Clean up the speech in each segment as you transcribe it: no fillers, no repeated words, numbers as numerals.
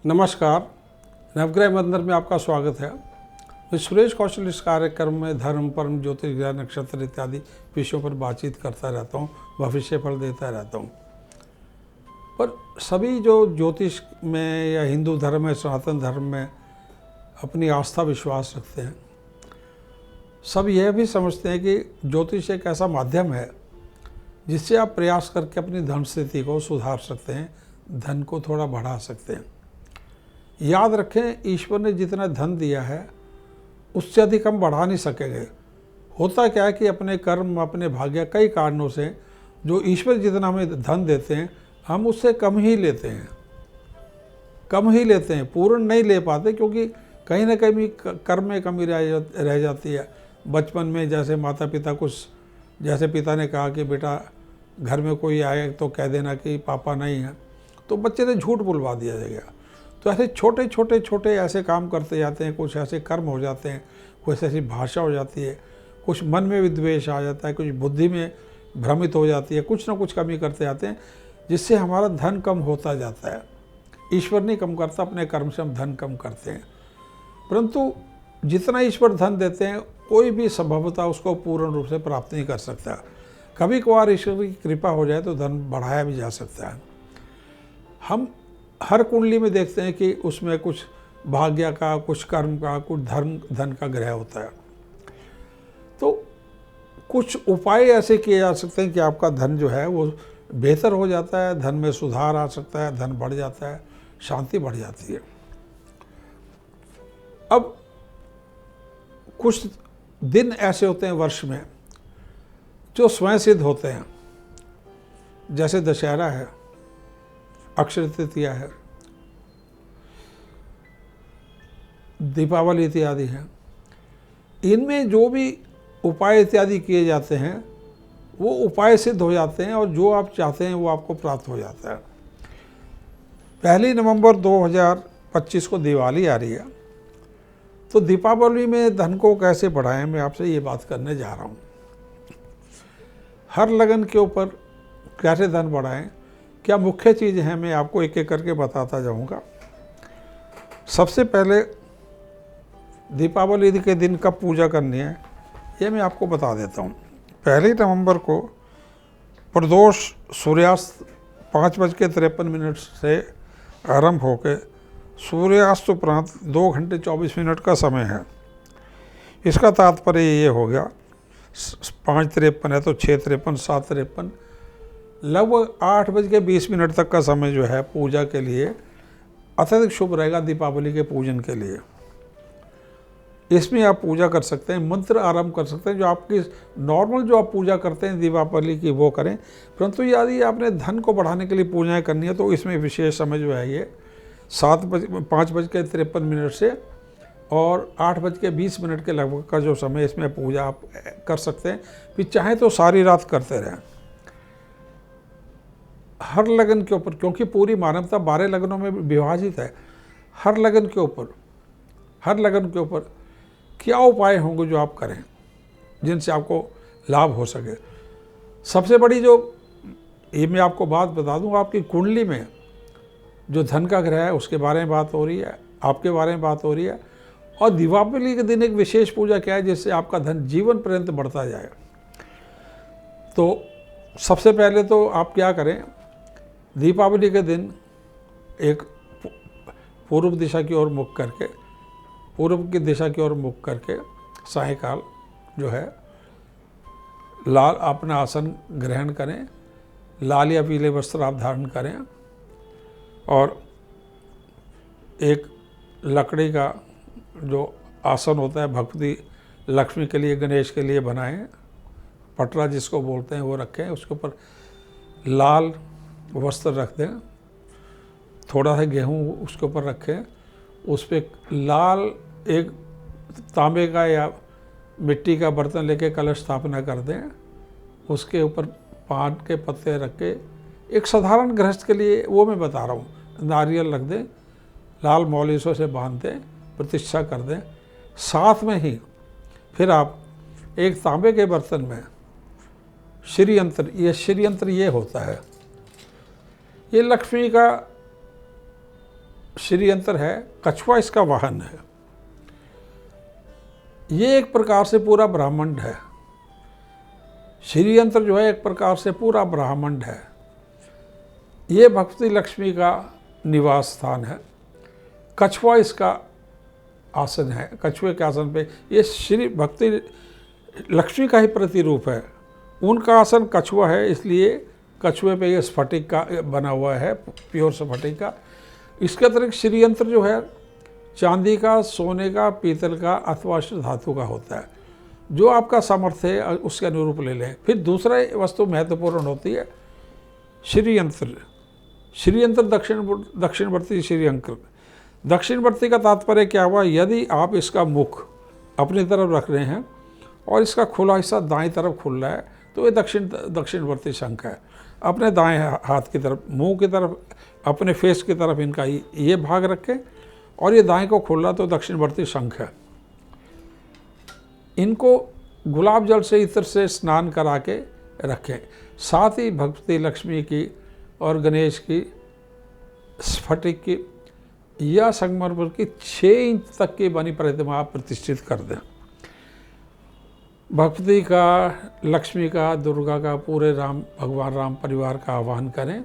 नमस्कार, नवग्रह मंदिर में आपका स्वागत है। मैं सुरेश कौशल इस कार्यक्रम में धर्म, परम, ज्योतिष, ग्रह, नक्षत्र इत्यादि विषयों पर बातचीत करता रहता हूँ, भविष्य फल देता रहता हूँ। पर सभी जो ज्योतिष में या हिंदू धर्म में, सनातन धर्म में अपनी आस्था विश्वास रखते हैं, सब यह भी समझते हैं कि ज्योतिष एक ऐसा माध्यम है जिससे आप प्रयास करके अपनी धन स्थिति को सुधार सकते हैं, धन को थोड़ा बढ़ा सकते हैं। याद रखें, ईश्वर ने जितना धन दिया है उससे अधिक हम बढ़ा नहीं सकेंगे। होता क्या है कि अपने कर्म, अपने भाग्य, कई कारणों से जो ईश्वर जितना हमें धन देते हैं हम उससे कम ही लेते हैं, पूर्ण नहीं ले पाते, क्योंकि कहीं ना कहीं कर्म में कमी रह जाती है। बचपन में जैसे माता पिता जैसे पिता ने कहा कि बेटा घर में कोई आए तो कह देना कि पापा नहीं है, तो बच्चे ने झूठ बुलवा दिया जाएगा। तो ऐसे छोटे ऐसे काम करते जाते हैं, कुछ ऐसे कर्म हो जाते हैं, कुछ ऐसी भाषा हो जाती है, कुछ मन में विद्वेष आ जाता है, कुछ बुद्धि में भ्रमित हो जाती है, कुछ ना कुछ कमी करते जाते हैं, जिससे हमारा धन कम होता जाता है। ईश्वर नहीं कम करता, अपने कर्म से हम धन कम करते हैं। परंतु जितना ईश्वर धन देते हैं कोई भी संभवतः उसको पूर्ण रूप से प्राप्त नहीं कर सकता। कभी कभार ईश्वर की कृपा हो जाए तो धन बढ़ाया भी जा सकता है। हम हर कुंडली में देखते हैं कि उसमें कुछ भाग्य का, कुछ कर्म का, कुछ धन का ग्रह होता है। तो कुछ उपाय ऐसे किए जा सकते हैं कि आपका धन जो है वो बेहतर हो जाता है, धन में सुधार आ सकता है, धन बढ़ जाता है, शांति बढ़ जाती है। अब कुछ दिन ऐसे होते हैं वर्ष में जो स्वयं सिद्ध होते हैं, जैसे दशहरा है, अक्षय तृतीया है, दीपावली इत्यादि है। इनमें जो भी उपाय इत्यादि किए जाते हैं वो उपाय सिद्ध हो जाते हैं और जो आप चाहते हैं वो आपको प्राप्त हो जाता है। 1 नवंबर 2025 को दिवाली आ रही है, तो दीपावली में धन को कैसे बढ़ाएं, मैं आपसे ये बात करने जा रहा हूँ। हर लगन के ऊपर कैसे धन बढ़ाएं, क्या मुख्य चीज़ हैं, मैं आपको एक एक करके बताता जाऊंगा। सबसे पहले दीपावली के दिन कब पूजा करनी है ये मैं आपको बता देता हूँ। 1 नवंबर को प्रदोष सूर्यास्त 5:53 से आरंभ होकर सूर्यास्त उपरांत 2 घंटे 24 मिनट का समय है। इसका तात्पर्य ये हो गया 5:53 है तो 6:53, 7:53, लगभग 8:20 तक का समय जो है पूजा के लिए अत्यधिक शुभ रहेगा, दीपावली के पूजन के लिए। इसमें आप पूजा कर सकते हैं, मंत्र आरंभ कर सकते हैं, जो आपकी नॉर्मल जो आप पूजा करते हैं दीपावली की वो करें। परंतु यदि आपने धन को बढ़ाने के लिए पूजाएं करनी है तो इसमें विशेष समय जो है ये 5:53 से और 8:20 के लगभग का जो समय, इसमें पूजा आप कर सकते हैं। फिर चाहें तो सारी रात करते रहें। हर लगन के ऊपर, क्योंकि पूरी मानवता 12 लगनों में विभाजित है, हर लगन के ऊपर क्या उपाय होंगे जो आप करें जिनसे आपको लाभ हो सके। सबसे बड़ी जो ये मैं आपको बात बता दूं, आपकी कुंडली में जो धन का ग्रह है उसके बारे में बात हो रही है, आपके बारे में बात हो रही है। और दीपावली के दिन एक विशेष पूजा क्या है जिससे आपका धन जीवन पर्यंत बढ़ता जाए। तो सबसे पहले तो आप क्या करें, दीपावली के दिन एक पूर्व की दिशा की ओर मुख करके सायंकाल जो है लाल अपना आसन ग्रहण करें, लाल या पीले वस्त्र आप धारण करें और एक लकड़ी का जो आसन होता है भक्ति लक्ष्मी के लिए, गणेश के लिए बनाएं, पटरा जिसको बोलते हैं वो रखें, उसके ऊपर लाल वस्त्र रख दें, थोड़ा सा गेहूँ उसके ऊपर रखें, उस पर लाल एक तांबे का या मिट्टी का बर्तन लेके कलश स्थापना कर दें, उसके ऊपर पान के पत्ते रख के, एक साधारण गृहस्थ के लिए वो मैं बता रहा हूँ, नारियल रख दें, लाल मौलिसों से बांध दें, प्रतिष्ठा कर दें। साथ में ही फिर आप एक तांबे के बर्तन में श्री यंत्र ये होता है, ये लक्ष्मी का श्री यंत्र है, कछुआ इसका वाहन है। ये एक प्रकार से पूरा ब्रह्मांड है। श्री यंत्र जो है एक प्रकार से पूरा ब्रह्मांड है। ये भक्ति लक्ष्मी का निवास स्थान है। कछुआ इसका आसन है। कछुए के आसन पे ये श्री भक्ति लक्ष्मी का ही प्रतिरूप है। उनका आसन कछुआ है, इसलिए कछुए पे ये स्फटिक का बना हुआ है, प्योर स्फटिक का। इसके अतिरिक्त श्री यंत्र जो है चांदी का, सोने का, पीतल का अथवा अष्ट धातु का होता है। जो आपका सामर्थ्य है उसके अनुरूप ले लें। फिर दूसरा वस्तु महत्वपूर्ण होती है श्री यंत्र। श्री यंत्र दक्षिणवर्ती श्री यंत्र। दक्षिणवर्ती का तात्पर्य क्या हुआ? यदि आप इसका मुख अपनी तरफ रख रहे हैं और इसका खुला हिस्सा दाएं तरफ खुल रहा है तो ये दक्षिणवर्ती शंख है। अपने दाएं हाथ की तरफ, मुंह की तरफ, अपने फेस की तरफ इनका ये भाग रखें और ये दाएं को खुल रहा तो दक्षिणवर्ती शंख है। इनको गुलाब जल से, इत्र से स्नान करा के रखें। साथ ही भक्ति लक्ष्मी की और गणेश की, स्फटिक की या संगमरमर की 6 इंच तक की बनी प्रतिमा आप प्रतिष्ठित कर दें। भक्ति का, लक्ष्मी का, दुर्गा का, पूरे भगवान राम परिवार का आह्वान करें।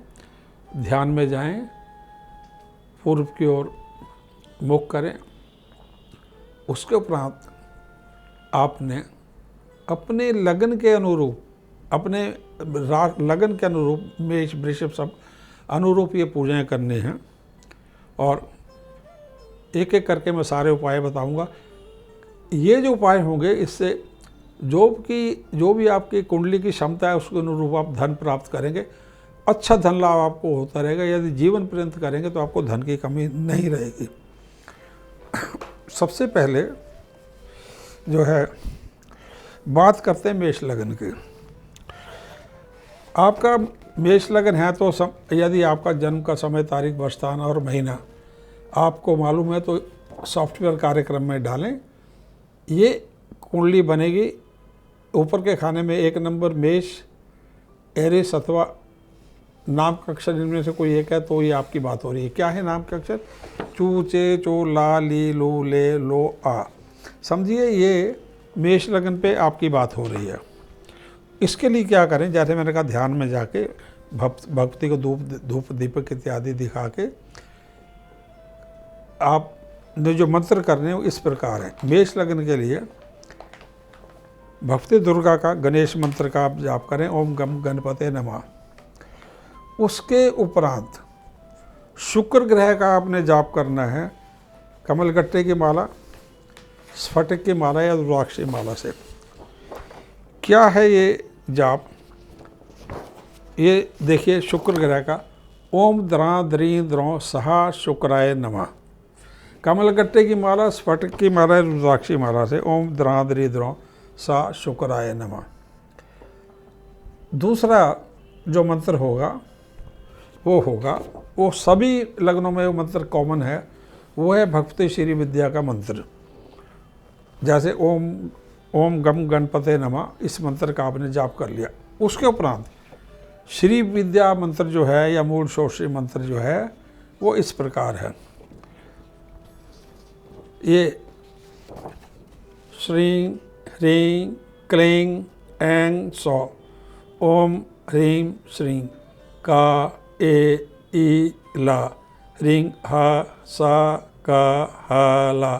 ध्यान में जाएं, पूर्व की ओर मुख करें। उसके उपरांत आपने अपने लगन के अनुरूप, अपने लगन के अनुरूप, मेष वृषभ सब अनुरूप ये पूजाएं करनी हैं। और एक एक करके मैं सारे उपाय बताऊंगा। ये जो उपाय होंगे इससे जो भी आपकी कुंडली की क्षमता है उसके अनुरूप आप धन प्राप्त करेंगे। अच्छा धन लाभ आपको होता रहेगा। यदि जीवन पर्यंत करेंगे तो आपको धन की कमी नहीं रहेगी। सबसे पहले जो है बात करते हैं मेष लगन की। आपका मेष लगन है तो यदि आपका जन्म का समय, तारीख, वर्ष, स्थान और महीना आपको मालूम है तो सॉफ्टवेयर कार्यक्रम में डालें। ये कुंडली बनेगी। ऊपर के खाने में 1 नंबर मेष, एरिस अथवा नाम का अक्षर इनमें से कोई एक है तो ये आपकी बात हो रही है। क्या है नाम का अक्षर? चू, चे, चो, ला, ली, लू, ले, लो, आ। समझिए ये मेष लगन पे आपकी बात हो रही है। इसके लिए क्या करें? जैसे मैंने कहा, ध्यान में जाके भक्ति को धूप दीपक इत्यादि दिखा के आप जो मंत्र करने हैं इस प्रकार है। मेष लगन के लिए भक्ति दुर्गा का गणेश मंत्र का आप जाप करें, ओम गम गणपते नमः। उसके उपरांत शुक्र ग्रह का आपने जाप करना है कमलगट्टे की माला, स्फटिक की माला या रुद्राक्षी माला से। क्या है ये जाप? ये देखिए शुक्र ग्रह का, ओम द्रा द्री द्रों सहा शुक्राय नमः। कमलगट्टे की माला, स्फटिक की माला, रुद्राक्षी माला से ओम द्रा द्री द्रों सा शुक्राय नमः। दूसरा जो मंत्र होगा वो सभी लग्नों में वो मंत्र कॉमन है, वो है भक्ति श्री विद्या का मंत्र। जैसे ओम गम गणपते नमः, इस मंत्र का आपने जाप कर लिया। उसके उपरांत श्री विद्या मंत्र जो है या मूल षोडशी मंत्र जो है वो इस प्रकार है। ये श्रीं ह्रीं क्लीं ऐं सौ ओम ह्रीं श्रीं का ए ई ला ह्रीं हा सा का हा ला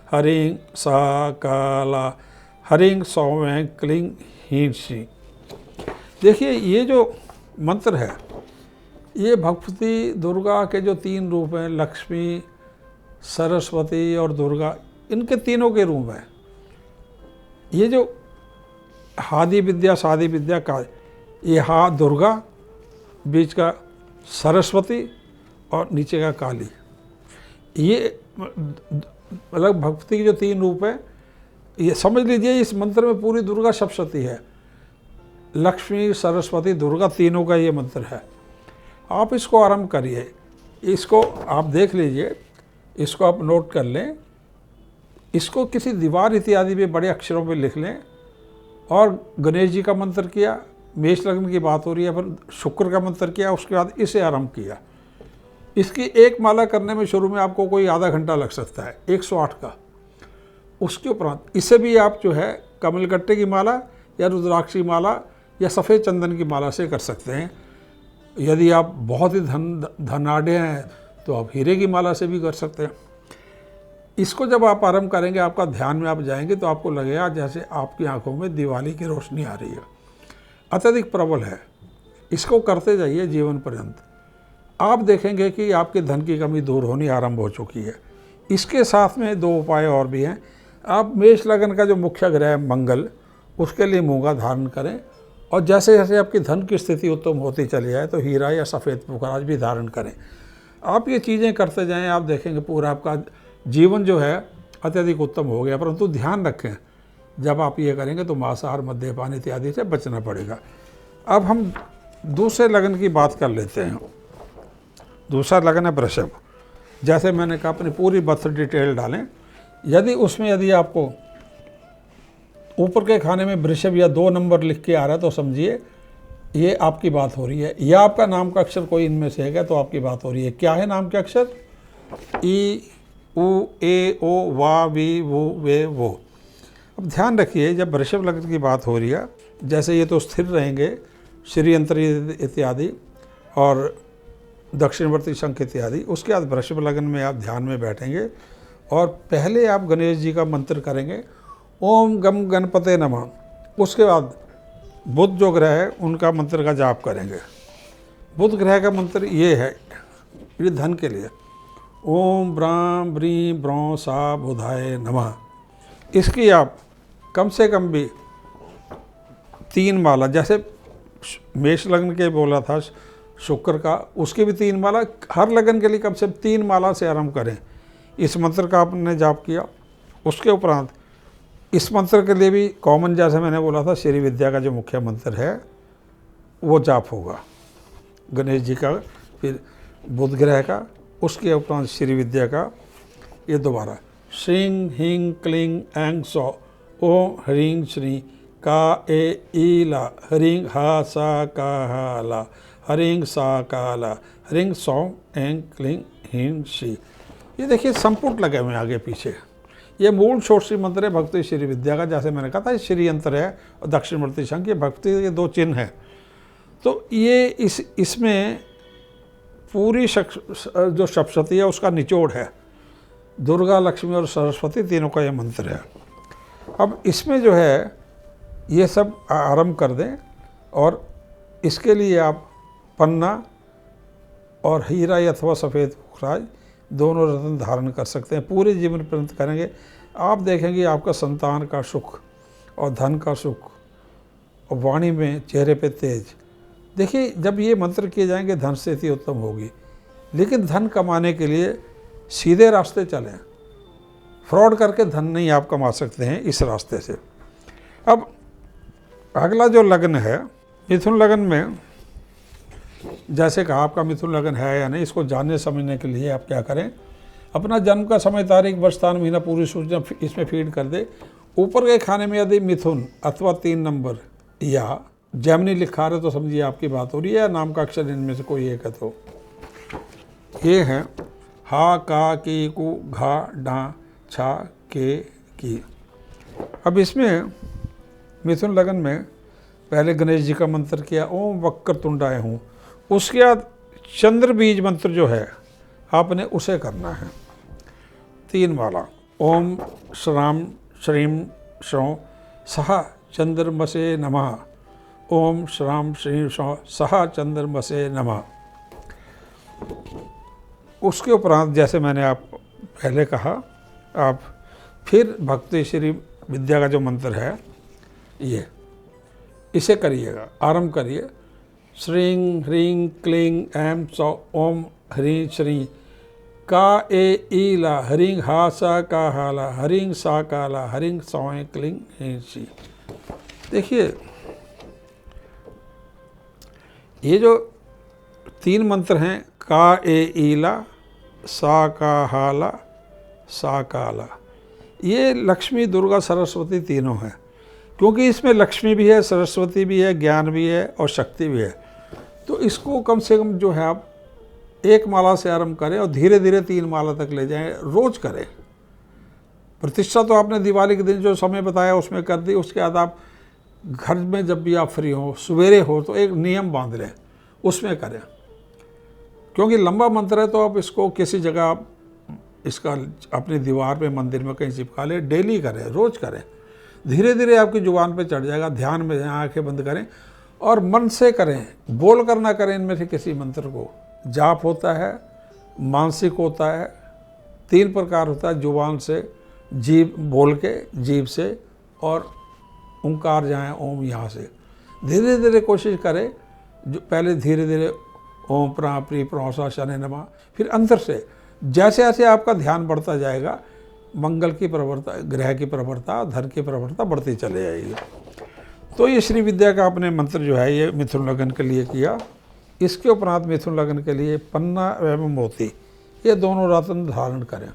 हरिं सा का ला हरिं सौवें क्लीं हीं श्री। देखिए ये जो मंत्र है ये भक्ति दुर्गा के जो 3 रूप हैं, लक्ष्मी, सरस्वती और दुर्गा, इनके तीनों के रूप हैं। ये जो आदि विद्या सादी विद्या का, ये हा दुर्गा, बीच का सरस्वती और नीचे का काली, ये मतलब भक्ति के जो 3 रूप है, ये समझ लीजिए इस मंत्र में पूरी दुर्गा सप्तशती है। लक्ष्मी, सरस्वती, दुर्गा तीनों का ये मंत्र है। आप इसको आरंभ करिए। इसको आप देख लीजिए, इसको आप नोट कर लें, इसको किसी दीवार इत्यादि पे बड़े अक्षरों पे लिख लें। और गणेश जी का मंत्र किया, मेष लग्न की बात हो रही है, फिर शुक्र का मंत्र किया, उसके बाद इसे आरंभ किया। इसकी एक माला करने में शुरू में आपको कोई आधा घंटा लग सकता है, 108 का। उसके उपरांत इसे भी आप जो है कमलगट्टे की माला या रुद्राक्षी माला या सफ़ेद चंदन की माला से कर सकते हैं। यदि आप बहुत ही धनाढ़ हैं तो आप हीरे की माला से भी कर सकते हैं। इसको जब आप आरंभ करेंगे, आपका ध्यान में आप जाएंगे तो आपको लगेगा जैसे आपकी आंखों में दिवाली की रोशनी आ रही है, अत्यधिक प्रबल है। इसको करते जाइए जीवन पर्यंत, आप देखेंगे कि आपके धन की कमी दूर होनी आरंभ हो चुकी है। इसके साथ में 2 उपाय और भी हैं। आप मेष लगन का जो मुख्य ग्रह है मंगल, उसके लिए मूंगा धारण करें, और जैसे जैसे आपकी धन की स्थिति उत्तम होती चली जाए तो हीरा या सफ़ेद पुखराज भी धारण करें। आप ये चीज़ें करते जाएं, आप देखेंगे पूरा आपका जीवन जो है अत्यधिक उत्तम हो गया। परंतु ध्यान रखें, जब आप ये करेंगे तो मांसाहार, मद्यपान इत्यादि से बचना पड़ेगा। अब हम दूसरे लगन की बात कर लेते हैं। दूसरा लगन है वृषभ। जैसे मैंने कहा, अपनी पूरी बर्थ डिटेल डालें। यदि आपको ऊपर के खाने में वृषभ या 2 नंबर लिख के आ रहा है तो समझिए ये आपकी बात हो रही है, या आपका नाम का अक्षर कोई इनमें से है तो आपकी बात हो रही है। क्या है नाम के अक्षर? ई, उ, ए, ओ, वा, वी, वो, वे, वो। अब ध्यान रखिए, जब वृषभ लग्न की बात हो रही है, जैसे ये तो स्थिर रहेंगे, श्री यंत्र इत्यादि और दक्षिणवर्ती शंख इत्यादि। उसके बाद वृषभ लग्न में आप ध्यान में बैठेंगे और पहले आप गणेश जी का मंत्र करेंगे, ओम गम गणपते नमः। उसके बाद बुध जो ग्रह है उनका मंत्र का जाप करेंगे। बुध ग्रह का मंत्र ये है, ये धन के लिए, ओम ब्राम ब्रीं ब्रौं सा बुधाय नमः। इसकी आप कम से कम भी 3 माला, जैसे मेष लग्न के बोला था शुक्र का, उसकी भी 3 माला, हर लगन के लिए कम से कम 3 माला से आरंभ करें। इस मंत्र का आपने जाप किया। उसके उपरांत इस मंत्र के लिए भी कॉमन, जैसे मैंने बोला था, श्री विद्या का जो मुख्य मंत्र है वो जाप होगा, गणेश जी का, फिर बुध ग्रह का, उसके उपरांत श्री विद्या का। ये दोबारा श्रीं ह्रीं क्लीं ऐं सौ ओम ह्रीं श्री का ए ई ला ह्रीं हा सा का हा ला ह्रीं सा का ला ह्रीं सौ ऐं क्लीं ह्रीं श्री। ये देखिए संपुट लगे हुए आगे पीछे। ये मूल षोडशी मंत्र है भक्ति श्री विद्या का। जैसे मैंने कहा था, श्री यंत्र है और दक्षिणवर्ती शंख, ये भक्ति, ये 2 चिन्ह हैं। तो ये इसमें पूरी जो सप्तशती है उसका निचोड़ है। दुर्गा, लक्ष्मी और सरस्वती तीनों का ये मंत्र है। अब इसमें जो है ये सब आरंभ कर दें, और इसके लिए आप पन्ना और हीरा अथवा सफ़ेद पुखराज दोनों रत्न धारण कर सकते हैं। पूरे जीवन पर्यंत करेंगे, आप देखेंगे आपका संतान का सुख और धन का सुख और वाणी में, चेहरे पे तेज। देखिए, जब ये मंत्र किए जाएंगे धन स्थिति उत्तम होगी। लेकिन धन कमाने के लिए सीधे रास्ते चलें, फ्रॉड करके धन नहीं आप कमा सकते हैं इस रास्ते से। अब अगला जो लगन है मिथुन लगन में, जैसे कहा आपका मिथुन लगन है या नहीं, इसको जानने समझने के लिए आप क्या करें, अपना जन्म का समय, तारीख, वर्ष, स्थान, महीना पूरी सूचना इसमें फीड कर दे। ऊपर के खाने में यदि मिथुन अथवा 3 नंबर या जैमिनी लिखा रहे तो समझिए आपकी बात हो रही है, या नाम का अक्षर इनमें से कोई एक है। तो ये है हा, का, की, कु, घा, डा, छा, के, की। अब इसमें मिथुन लगन में पहले गणेश जी का मंत्र किया, ओम वक्रतुंडाय हूँ। उसके बाद चंद्र बीज मंत्र जो है आपने उसे करना है, 3 माला। ओम श्राम श्रीं श्रौं सह चंद्रमसे नमः। ओम श्राम श्रीं श्रौं सह चंद्रमसे नमः। उसके उपरांत जैसे मैंने आप पहले कहा, आप फिर भक्ति श्री विद्या का जो मंत्र है ये, इसे करिएगा, आरंभ करिए। श्रीं ह्रीं क्लीं ऐं सौ ओम ह्रीं श्री का ए ई ला ह्रीं हा सा का हा ला ह्रीं सा का ला ह्रीं सौं क्लीं ह्रीं श्री। देखिए, ये जो 3 मंत्र हैं, का ए ई ला, सा का हा ला, सा का ला, ये लक्ष्मी, दुर्गा, सरस्वती तीनों हैं। क्योंकि इसमें लक्ष्मी भी है, सरस्वती भी है, ज्ञान भी है और शक्ति भी है। तो इसको कम से कम जो है आप एक माला से आरंभ करें और धीरे धीरे 3 माला तक ले जाएं, रोज करें। प्रतिष्ठा तो आपने दिवाली के दिन जो समय बताया उसमें कर दी, उसके बाद आप घर में जब भी आप फ्री हो, सवेरे हो, तो एक नियम बांध लें, उसमें करें। क्योंकि लंबा मंत्र है तो आप इसको किसी जगह इसका अपनी दीवार पे, मंदिर में कहीं चिपका लें, डेली करें, रोज करें। धीरे धीरे आपकी जुबान पे चढ़ जाएगा। ध्यान में आंखें बंद करें और मन से करें, बोल कर ना करें इनमें से किसी मंत्र को। जाप होता है, मानसिक होता है, 3 प्रकार होता है, जुबान से, जीभ बोल के, जीभ से, और ओंकार जाए ओम यहाँ से। धीरे धीरे कोशिश करें, जो पहले धीरे धीरे ओम प्रा प्री प्रोसा शनि नमा, फिर अंदर से जैसे जैसे आपका ध्यान बढ़ता जाएगा, मंगल की प्रवृत्ता, ग्रह की प्रवृत्ता, धन की प्रवृत्ता बढ़ती चले जाएगी। तो ये श्री विद्या का अपने मंत्र जो है ये मिथुन लगन के लिए किया। इसके उपरांत मिथुन लगन के लिए पन्ना एवं मोती, ये दोनों रत्न धारण करें।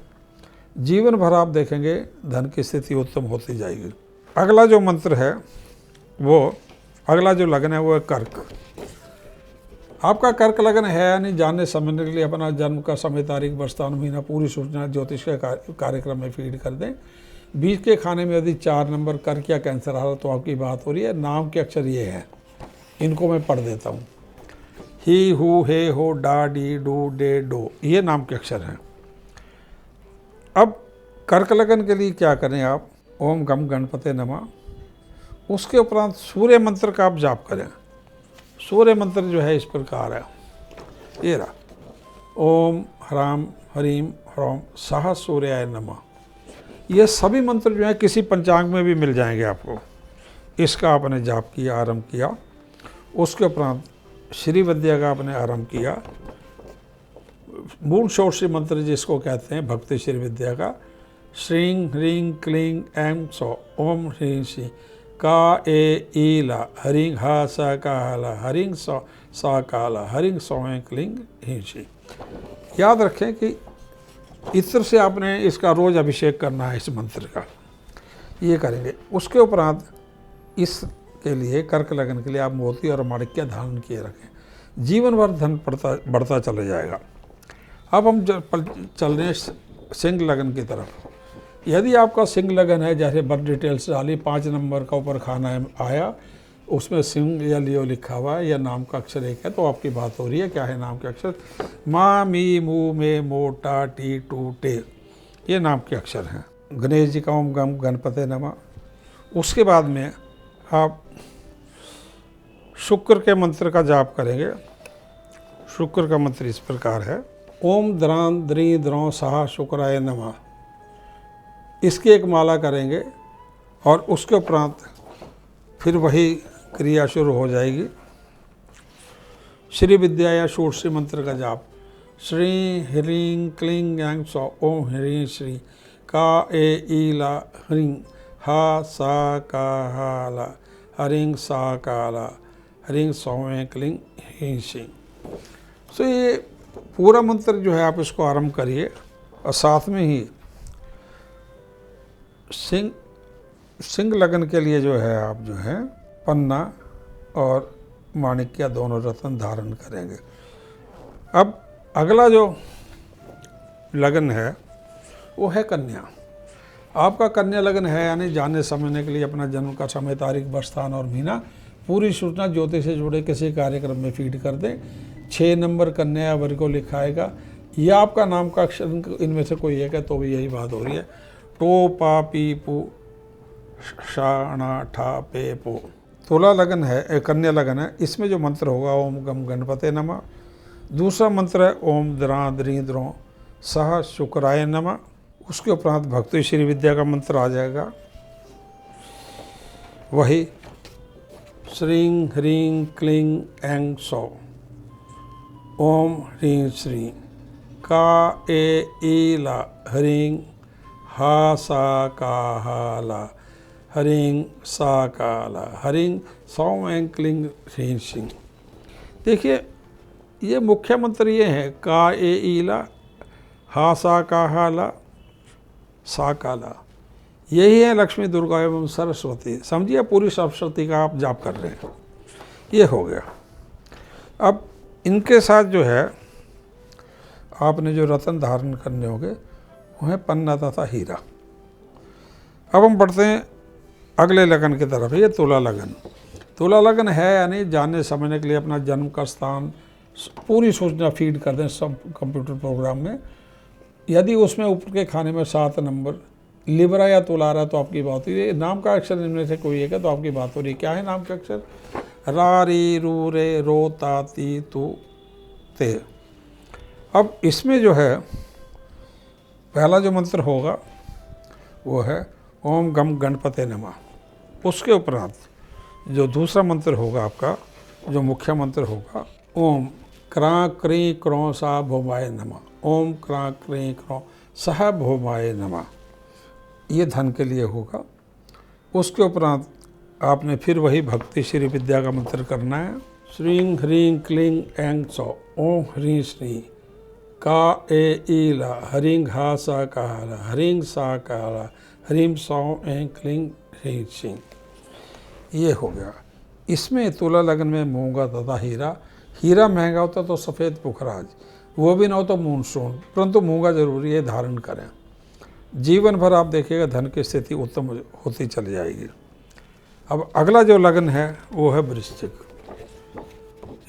जीवन भर आप देखेंगे धन की स्थिति उत्तम होती जाएगी। अगला जो मंत्र है वो, अगला जो लगन है वो है कर्क। आपका कर्क लगन है यानी जानने समझने के लिए अपना जन्म का समय, तारीख, वर्ष, स्थान, महीना पूरी सूचना ज्योतिष के कार्यक्रम में फीड कर दें। बीच के खाने में यदि 4 नंबर कर्क या कैंसर आ रहा तो आपकी बात हो रही है। नाम के अक्षर ये हैं, इनको मैं पढ़ देता हूँ। ही, हु, हे, हो, डा, डी, डू, डे, डो, ये नाम के अक्षर हैं। अब कर्क लगन के लिए क्या करें आप, ओम गम गणपते नमः, उसके उपरांत सूर्य मंत्र का आप जाप करें। सूर्य मंत्र जो है इस प्रकार है, ये रहा, ओम ह्राम हरीम ह्रौम सह सूर्याय नमः। ये सभी मंत्र जो है किसी पंचांग में भी मिल जाएंगे आपको। इसका आपने जाप किया, आरंभ किया। उसके उपरांत श्री विद्या का आपने आरंभ किया। मूल षोडशी मंत्र जिसको कहते हैं भक्ति श्री विद्या का, श्रीं ह्रीं क्लीं ऐं सौ ओम ह्रीं श्री का ए ईला हरिंग हा सा काला हरिंग सौ सा काला हरिंग सौं क्लिंग हिंसी। याद रखें कि इत्र से आपने इसका रोज अभिषेक करना है इस मंत्र का, ये करेंगे। उसके उपरांत इसके लिए कर्क लगन के लिए आप मोती और माणिक्य धारण किए रखें। जीवन भर धन बढ़ता चला जाएगा। अब हम चल रहे हैं सिंह लगन की तरफ। यदि आपका सिंह लगन है, जैसे बर्थ डिटेल्स डाली, 5 नंबर का ऊपर खाना आया, उसमें सिंह या लियो लिखा हुआ है या नाम का अक्षर एक है, तो आपकी बात हो रही है। क्या है नाम के अक्षर, मा मी मू मे मो टा टी टू टे, ये नाम के अक्षर हैं। गणेश जी का ओम गम गणपते नमः। उसके बाद में आप शुक्र के मंत्र का जाप करेंगे। शुक्र का मंत्र इस प्रकार है, ओम द्रां द्री द्रों सहा शुक्राय नमः। इसकी एक माला करेंगे और उसके उपरांत फिर वही क्रिया शुरू हो जाएगी। श्री विद्या या षोडशी मंत्र का जाप, श्री ह्रीं क्लीं ऐं सौ ओम ह्रीं श्री का ए ईला ह्रीं हा सा का हाला हरिंग सा काला हरिंग सौं क्लीं ह्रीं श्री। तो ये पूरा मंत्र जो है आप इसको आरंभ करिए और साथ में ही सिंह लगन के लिए जो है आप जो है पन्ना और माणिक्य दोनों रत्न धारण करेंगे। अब अगला जो लगन है वो है कन्या। आपका कन्या लगन है यानी जानने समझने के लिए अपना जन्म का समय, तारीख, वर्ष, स्थान और महीना पूरी सूचना ज्योतिष से जुड़े किसी कार्यक्रम में फीड कर दें। 6 नंबर कन्या वर्ग को लिखाएगा या आपका नाम का अक्षर इनमें से कोई एक है तो भी यही बात हो रही है। टो पा पी पू शाणा ठा पे पो। तुला लगन है, कन्या लगन है, इसमें जो मंत्र होगा ओम गम गणपते नमः। दूसरा मंत्र है ओम द्रां द्री द्रों सह शुक्राय नमः। उसके उपरांत भक्ति श्री विद्या का मंत्र आ जाएगा, वही श्रीं ह्रीं क्लीं ऐं सौ ओम ह्रीं श्री का ए ईला हरिं हा सा का हाला हरिं सा काला हरिं सौं ऐं क्लीं ह्रीं श्री। देखिए ये मुख्य मंत्र ये है, का ए ईला हा सा का हाला सा काला, यही है लक्ष्मी, दुर्गा एवं सरस्वती। समझिए पूरी सरस्वती का आप जाप कर रहे हैं। ये हो गया। अब इनके साथ जो है आपने जो रत्न धारण करने होंगे वो है पन्ना तथा हीरा। अब हम बढ़ते हैं अगले लगन की तरफ। ये तुला लगन। तुला लगन है यानी जानने समझने के लिए अपना जन्म का स्थान पूरी सूचना फीड कर दें सब कंप्यूटर प्रोग्राम में। यदि उसमें ऊपर के खाने में 7 नंबर लिबरा या तुला रहा तो आपकी बात हो रही है। नाम का अक्षर इनमें से कोई एक है तो आपकी बात हो रही है। क्या है नाम का अक्षर? रा, री, रू, रे, रो, ता, ती, तु, ते। अब इसमें जो है पहला जो मंत्र होगा वो है ओम गम गणपते नमः। उसके उपरांत जो दूसरा मंत्र होगा आपका, जो मुख्य मंत्र होगा, ओम क्रां क्री क्रों सा भौमाय नमः। ओम क्रां क्री क्रों सह भौमाय नमः। ये धन के लिए होगा। उसके उपरांत आपने फिर वही भक्ति श्री विद्या का मंत्र करना है। श्रीं ह्रीं क्लीं ऐं सौ ओम ह्रीं श्री का ए ईला हरिं हा सा काला हरिं सा काला हरिं सौ ऐं क्लीं ह्रीं श्रीं। ये हो गया। इसमें तुला लगन में मूंगा तथा हीरा। हीरा महंगा होता तो सफ़ेद पुखराज, वो भी ना हो तो मूनसून, परंतु मूंगा जरूरी है, धारण करें। जीवन भर आप देखिएगा धन की स्थिति उत्तम होती चली जाएगी। अब अगला जो लगन है वो है वृश्चिक।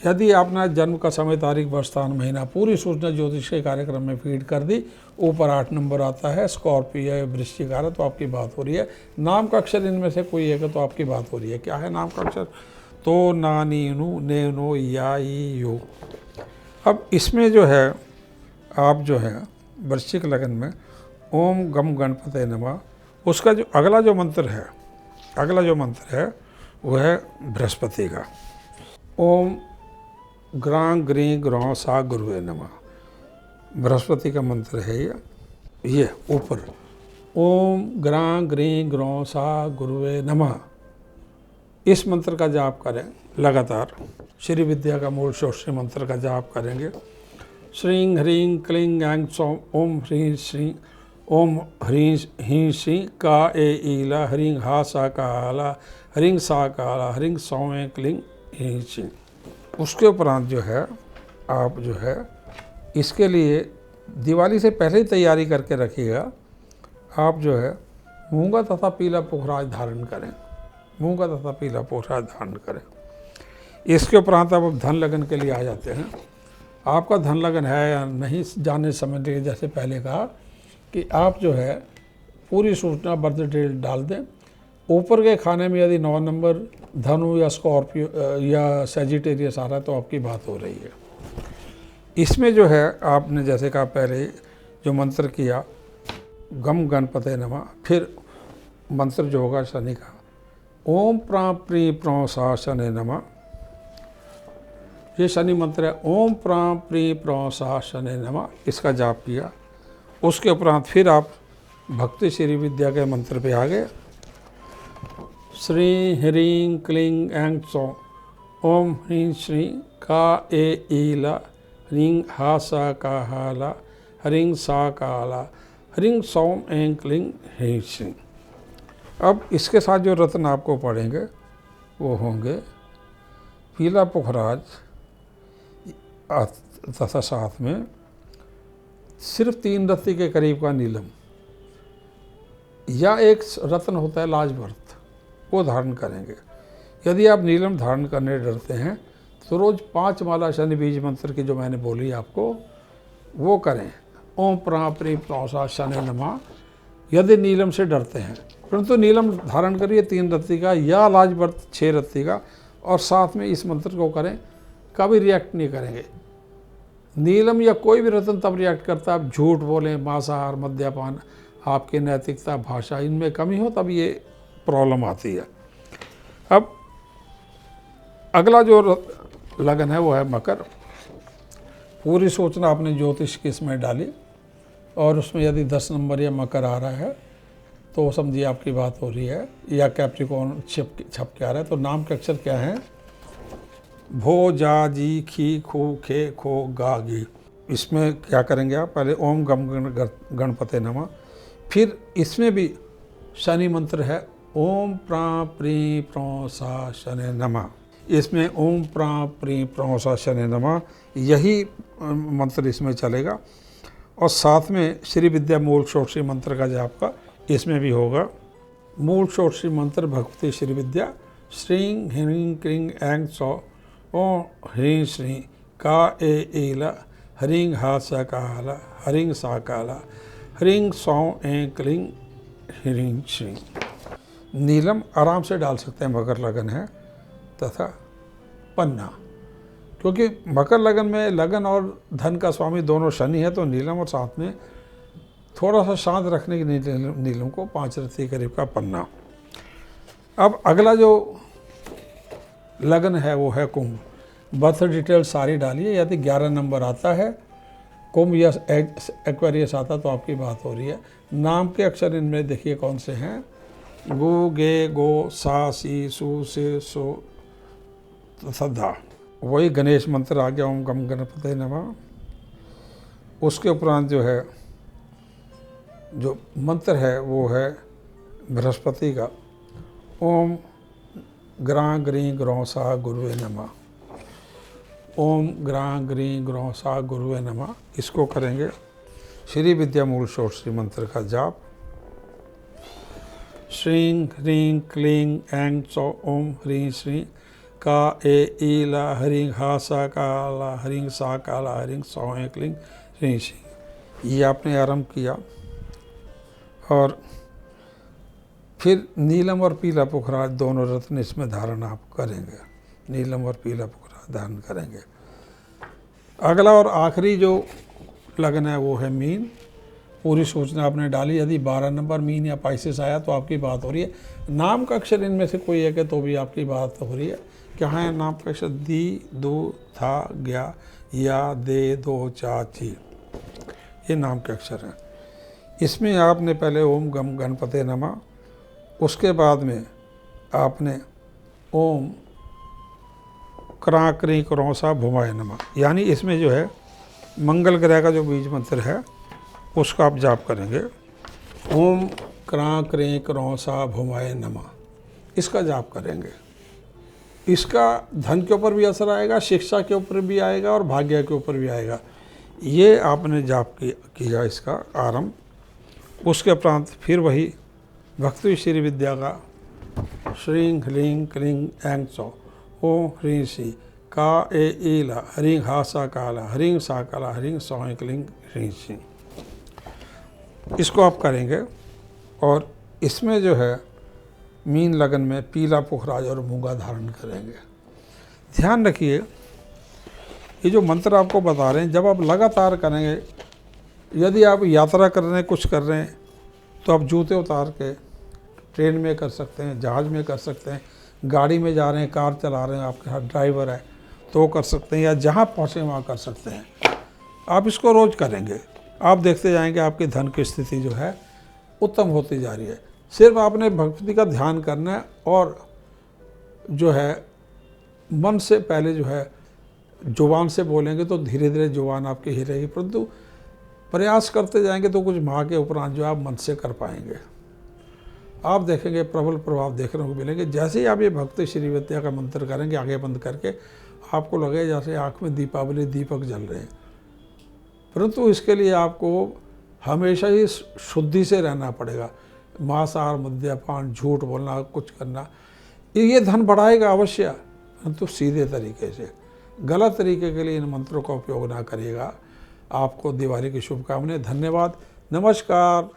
यदि आपने जन्म का समय, तारीख, वर्ष, स्थान, महीना पूरी सूचना ज्योतिष के कार्यक्रम में फीड कर दी, ऊपर 8 नंबर आता है, स्कॉर्पियो या वृश्चिक आ रहा तो आपकी बात हो रही है। नाम का अक्षर इनमें से कोई एक है तो आपकी बात हो रही है। क्या है नाम का अक्षर? तो, ना, नी, नु, ने, नो, या, ई, यो। अब इसमें जो है आप जो है वृश्चिक लगन में ओम गम गणपते नमः, उसका जो अगला जो मंत्र है वो है बृहस्पति का। ओम ग्रां ग्रीं ग्रौं सा गुरुवे नमः। बृहस्पति का मंत्र है ये ऊपर। ओम ग्रां ग्रीं ग्रौं सा गुरुवे नमः। इस मंत्र का जाप करें लगातार। श्री विद्या का मूल श्री मंत्र का जाप करेंगे। श्रीं ह्रीं क्लीं ऐं सौं ओम ह्रीं श्रीं ओम ह्रीं हीं श्रीं का ए ईला हरिं हा सा काला हरिं सा काला हरिं सौं ऐं क्लीं हीं श्रीं। उसके उपरांत जो है आप जो है इसके लिए दिवाली से पहले ही तैयारी करके रखिएगा। आप जो है मूंगा तथा पीला पुखराज धारण करें। मूंगा तथा पीला पुखराज धारण करें। इसके उपरांत अब धन लगन के लिए आ जाते हैं। आपका धन लगन है या नहीं जानने समझने के, जैसे पहले कहा कि आप जो है पूरी सूचना बर्थ डेट डाल दें। ऊपर के खाने में यदि 9 नंबर धनु या स्कॉर्पियो या सैजिटेरियस आ रहा है तो आपकी बात हो रही है। इसमें जो है आपने जैसे कहा पहले जो मंत्र किया गम गणपते नमः, फिर मंत्र जो होगा शनि का ओम प्रां प्री प्रों सा शनि नमः। ये शनि मंत्र है। ओम प्रां प्री प्रों सा शनि नमः, इसका जाप किया। उसके उपरांत फिर आप भक्ति श्री विद्या के मंत्र पे आ गए। श्री ह्रीं क्लीं ऐं सौं ओम ह्रीं श्रीं का ए ईला ह्रीं हा सा का हाला हरिं सा काला हरिं सौं ऐं क्लीं ह्रीं श्रीं। अब इसके साथ जो रत्न आपको पढ़ेंगे वो होंगे पीला पुखराज तथा साथ में सिर्फ 3 रत्ती के करीब का नीलम, या एक रत्न होता है लाजवर्त, वो धारण करेंगे। यदि आप नीलम धारण करने डरते हैं तो रोज़ 5 माला शनि बीज मंत्र की जो मैंने बोली आपको वो करें। ओम प्रां प्री प्रों सा शनि नमः। यदि नीलम से डरते हैं, परंतु नीलम धारण करिए 3 रत्ती का या लाजवर्त 6 रत्ती का, और साथ में इस मंत्र को करें। कभी रिएक्ट नहीं करेंगे। नीलम या कोई भी रत्न तब रिएक्ट करता है आप झूठ बोलें, मांसाहार, मद्यपान, आपकी नैतिकता, भाषा, इनमें कमी हो तब ये प्रॉब्लम आती है। अब अगला जो लगन है वो है मकर। पूरी सूचना आपने ज्योतिष की इसमें डाली और उसमें यदि 10 नंबर या मकर आ रहा है तो समझिए आपकी बात हो रही है, या कैप्रिकॉर्न छप के आ रहा है। तो नाम के अक्षर क्या हैं? भो, जा, जी, खी, खू, खे, खो, गा, गी। इसमें क्या करेंगे आप? पहले ओम गम गणपते नमः, फिर इसमें भी शनि मंत्र है ओम प्रां प्री प्रों सा शनि नमः। इसमें ओम प्रां प्री प्रौसा शनि नमः यही मंत्र इसमें चलेगा। और साथ में श्री विद्या मूल षोडशी मंत्र का जाप का इसमें भी होगा। मूल षोडशी मंत्र भगवती श्री विद्या श्रीं ह्रीं क्लीं ऐं सौ ओं ह्रीं श्रीं का ए ईला ह्रीं हा सा काला ह्रीं सा काला ह्रीं सौं ऐं क्लीं ह्रीं श्रीं। नीलम आराम से डाल सकते हैं, मकर लगन है, तथा पन्ना, क्योंकि मकर लगन में लगन और धन का स्वामी दोनों शनि है, तो नीलम और साथ में थोड़ा सा शांत रखने की नीलम को 5 रत्ती करीब का पन्ना। अब अगला जो लगन है वो है कुंभ। बर्थ डिटेल सारी डालिए, यदि 11 नंबर आता है कुंभ या एक्वेरियस आता तो आपकी बात हो रही है। नाम के अक्षर इनमें देखिए कौन से हैं, गो गे गो सा सी सु से सो सदा। वही गणेश मंत्र आ गया, ओम गम गणपते नमः। उसके उपरांत जो है जो मंत्र है वो है बृहस्पति का, ओम ग्रां ग्रीं ग्रौं सा गुरुवे नमः। ओम ग्रां ग्रीं ग्रौं सा गुरुवे नमः, इसको करेंगे। श्री विद्या मूल षोडशी मंत्र का जाप, श्रीं ह्रीं क्लीं ऐं सौ ओम ह्रीं श्रीं का ए ईला ह्रीं हा सा काला ह्रीं सा काला ह्रीं सौ ऐं क्लीं ह्रीं श्रीं। ये आपने आरंभ किया। और फिर नीलम और पीला पुखराज दोनों रत्न इसमें धारण आप करेंगे, नीलम और पीला पुखराज धारण करेंगे। अगला और आखिरी जो लगन है वो है मीन। पूरी सूचना आपने डाली, यदि 12 नंबर मीन या पाइसेस आया तो आपकी बात हो रही है। नाम का अक्षर इनमें से कोई एक है तो भी आपकी बात हो रही है। क्या है नाम का अक्षर? दी, दो, था, ग्या, या, दे, दो, चा, ची, ये नाम के अक्षर हैं। इसमें आपने पहले ओम गम गणपते नमः, उसके बाद में आपने ओम क्रां क्रीं क्रों सा भुमाय नमः, यानी इसमें जो है मंगल ग्रह का जो बीज मंत्र है उसका आप जाप करेंगे। ओम क्रां क्रीं क्रों सा भुमाय नमः, इसका जाप करेंगे। इसका धन के ऊपर भी असर आएगा, शिक्षा के ऊपर भी आएगा और भाग्य के ऊपर भी आएगा। ये आपने जाप किया इसका आरंभ। उसके उपरांत फिर वही भक्ति श्री विद्या का श्रीं ह्रीं क्लीं ऐं सौ ओम ह्रीं श्री का ए ईला ह्रीं हा सा काला ह्रीं सा काला ह्रीं सौ ऐं क्लीं ह्रीं श्री, इसको आप करेंगे। और इसमें जो है मीन लगन में पीला पुखराज और मूंगा धारण करेंगे। ध्यान रखिए, ये जो मंत्र आपको बता रहे हैं जब आप लगातार करेंगे, यदि आप यात्रा कर रहे हैं, कुछ कर रहे हैं, तो आप जूते उतार के ट्रेन में कर सकते हैं, जहाज़ में कर सकते हैं, गाड़ी में जा रहे हैं, कार चला रहे हैं, आपके साथ ड्राइवर है तो कर सकते हैं, या जहाँ पहुँचे वहाँ कर सकते हैं। आप इसको रोज़ करेंगे, आप देखते जाएंगे आपकी धन की स्थिति जो है उत्तम होती जा रही है। सिर्फ आपने भक्ति का ध्यान करना है और जो है मन से पहले जो है जुबान से बोलेंगे तो धीरे धीरे जुबान आपकी ही रहेगी, परंतु प्रयास करते जाएंगे तो कुछ माह के उपरांत जो आप मन से कर पाएंगे। आप देखेंगे प्रबल प्रभाव देखने को मिलेंगे। जैसे ही आप ये भक्ति श्री विद्या का मंत्र करेंगे आगे बंद करके, आपको लगे जैसे आँख में दीपावली दीपक जल रहे हैं। परंतु इसके लिए आपको हमेशा ही शुद्धि से रहना पड़ेगा। मांसाहार, मद्यपान, झूठ बोलना, कुछ करना, ये धन बढ़ाएगा अवश्य, परंतु सीधे तरीके से। गलत तरीके के लिए इन मंत्रों का उपयोग ना करिएगा। आपको दिवाली की शुभकामनाएं। धन्यवाद, नमस्कार।